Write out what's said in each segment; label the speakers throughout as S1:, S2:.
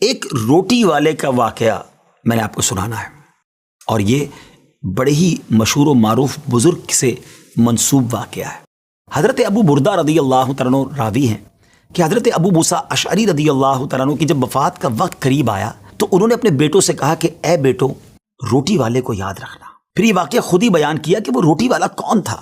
S1: ایک روٹی والے کا واقعہ میں نے آپ کو سنانا ہے، اور یہ بڑے ہی مشہور و معروف بزرگ سے منسوب واقعہ ہے۔ حضرت ابو بردہ رضی اللہ تعالیٰ عنہ راوی ہیں کہ حضرت ابو موسیٰ اشعری رضی اللہ تعالیٰ عنہ کی جب وفات کا وقت قریب آیا تو انہوں نے اپنے بیٹوں سے کہا کہ اے بیٹو، روٹی والے کو یاد رکھنا۔ پھر یہ واقعہ خود ہی بیان کیا کہ وہ روٹی والا کون تھا۔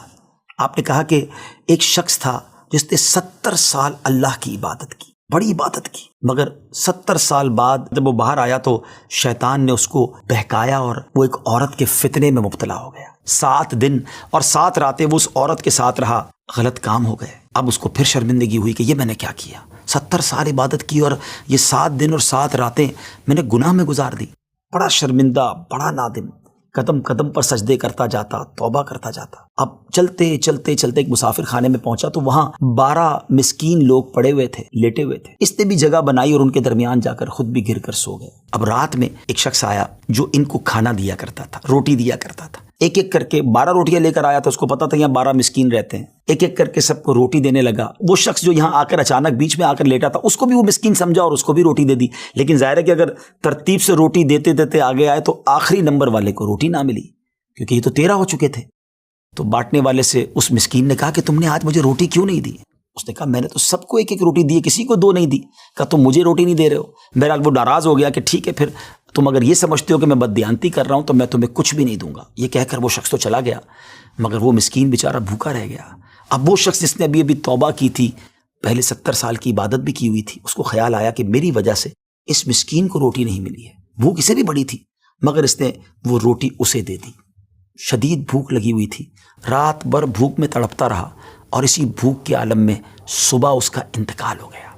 S1: آپ نے کہا کہ ایک شخص تھا جس نے 70 سال اللہ کی عبادت کی، بڑی عبادت کی، مگر 70 سال بعد جب وہ باہر آیا تو شیطان نے اس کو بہکایا اور وہ ایک عورت کے فتنے میں مبتلا ہو گیا۔ 7 دن اور 7 راتیں وہ اس عورت کے ساتھ رہا، غلط کام ہو گئے۔ اب اس کو پھر شرمندگی ہوئی کہ یہ میں نے کیا کیا، 70 سال عبادت کی اور یہ 7 دن اور 7 راتیں میں نے گناہ میں گزار دی۔ بڑا شرمندہ، بڑا نادم، قدم قدم پر سجدے کرتا جاتا، توبہ کرتا جاتا۔ اب چلتے چلتے چلتے ایک مسافر خانے میں پہنچا تو وہاں 12 مسکین لوگ پڑے ہوئے تھے، لیٹے ہوئے تھے۔ اس نے بھی جگہ بنائی اور ان کے درمیان جا کر خود بھی گر کر سو گئے۔ اب رات میں ایک شخص آیا جو ان کو کھانا دیا کرتا تھا، روٹی دیا کرتا تھا۔ ایک ایک کر کے 12 روٹیاں لے کر آیا تو اس کو پتا تھا یہاں 12 مسکین رہتے ہیں۔ ایک ایک کر کے سب کو روٹی دینے لگا۔ وہ شخص جو یہاں آ کر اچانک بیچ میں آ کر لیٹا تھا اس کو بھی وہ مسکین سمجھا اور اس کو بھی روٹی دے دی۔ لیکن ظاہر ہے کہ اگر ترتیب سے روٹی دیتے دیتے آگے آئے تو آخری نمبر والے کو روٹی نہ ملی، کیونکہ یہ تو 13 ہو چکے تھے۔ تو بانٹنے والے سے اس مسکین نے کہا کہ تم نے آج مجھے روٹی کیوں نہیں دی؟ اس نے کہا میں نے تو سب کو ایک ایک روٹی دی، کسی کو 2 نہیں دی۔ کہا تم مجھے روٹی نہیں دے رہے ہو۔ بہرحال وہ ناراض ہو گیا کہ ٹھیک ہے، پھر تم اگر یہ سمجھتے ہو کہ میں بددیانتی کر رہا ہوں تو میں تمہیں کچھ بھی نہیں دوں گا۔ یہ کہہ کر وہ شخص تو چلا گیا، مگر وہ مسکین بیچارہ بھوکا رہ گیا۔ اب وہ شخص جس نے ابھی توبہ کی تھی، پہلے 70 سال کی عبادت بھی کی ہوئی تھی، اس کو خیال آیا کہ میری وجہ سے اس مسکین کو روٹی نہیں ملی ہے۔ بھوک اسے بھی بڑی تھی مگر اس نے وہ روٹی اسے دے دی۔ شدید بھوک لگی ہوئی تھی، رات بھر بھوک میں تڑپتا رہا اور اسی بھوک کے عالم میں صبح اس کا انتقال ہو گیا۔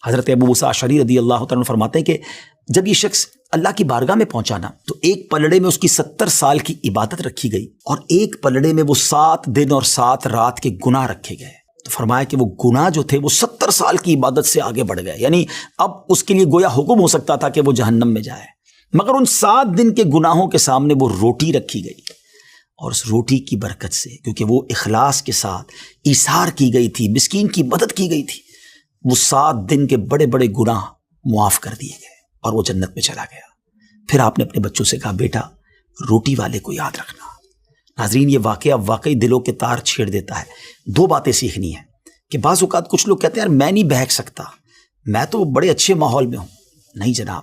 S1: حضرت ابو موسیٰ اشعری رضی اللہ تعالیٰ عنہ فرماتے ہیں کہ جب یہ شخص اللہ کی بارگاہ میں پہنچا نا تو ایک پلڑے میں اس کی 70 سال کی عبادت رکھی گئی اور ایک پلڑے میں وہ 7 دن اور 7 رات کے گناہ رکھے گئے۔ تو فرمایا کہ وہ گناہ جو تھے وہ 70 سال کی عبادت سے آگے بڑھ گئے، یعنی اب اس کے لیے گویا حکم ہو سکتا تھا کہ وہ جہنم میں جائے، مگر ان 7 دن کے گناہوں کے سامنے وہ روٹی رکھی گئی، اور اس روٹی کی برکت سے، کیونکہ وہ اخلاص کے ساتھ ایثار کی گئی تھی، مسکین کی مدد کی گئی تھی، وہ 7 دن کے بڑے بڑے گناہ معاف کر دیے گئے اور وہ جنت میں چلا گیا۔ پھر آپ نے اپنے بچوں سے کہا بیٹا روٹی والے کو یاد رکھنا۔ ناظرین، یہ واقعہ واقعی دلوں کے تار چھیڑ دیتا ہے۔ 2 باتیں سیکھنی ہیں کہ بعض اوقات کچھ لوگ کہتے ہیں یار میں نہیں بہک سکتا، میں تو بڑے اچھے ماحول میں ہوں۔ نہیں جناب،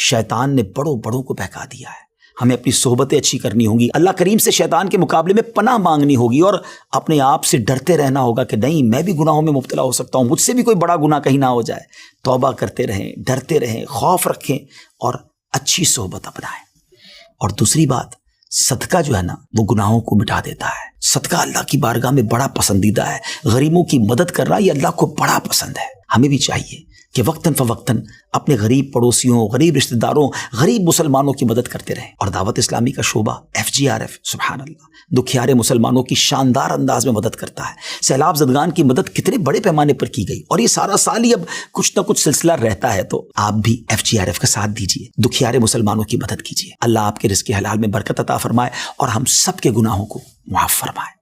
S1: شیطان نے بڑوں کو بہکا دیا ہے۔ ہمیں اپنی صحبتیں اچھی کرنی ہوں گی، اللہ کریم سے شیطان کے مقابلے میں پناہ مانگنی ہوگی اور اپنے آپ سے ڈرتے رہنا ہوگا کہ نہیں میں بھی گناہوں میں مبتلا ہو سکتا ہوں، مجھ سے بھی کوئی بڑا گناہ کہیں نہ ہو جائے۔ توبہ کرتے رہیں، ڈرتے رہیں، خوف رکھیں اور اچھی صحبت اپنائیں۔ اور دوسری بات، صدقہ جو ہے نا وہ گناہوں کو مٹا دیتا ہے۔ صدقہ اللہ کی بارگاہ میں بڑا پسندیدہ ہے۔ غریبوں کی مدد کرنا یہ اللہ کو بڑا پسند ہے۔ ہمیں بھی چاہیے کہ وقتاً فوقتاً اپنے غریب پڑوسیوں، غریب رشتہ داروں، غریب مسلمانوں کی مدد کرتے رہیں۔ اور دعوت اسلامی کا شعبہ FGRF سبحان اللہ دکھیارے مسلمانوں کی شاندار انداز میں مدد کرتا ہے۔ سیلاب زدگان کی مدد کتنے بڑے پیمانے پر کی گئی اور یہ سارا سال ہی اب کچھ نہ کچھ سلسلہ رہتا ہے، تو آپ بھی FGRF کا ساتھ دیجیے، دکھیارے مسلمانوں کی مدد کیجیے۔ اللہ آپ کے رزق حلال میں برکت عطا فرمائے اور ہم سب کے گناہوں کو معاف فرمائے۔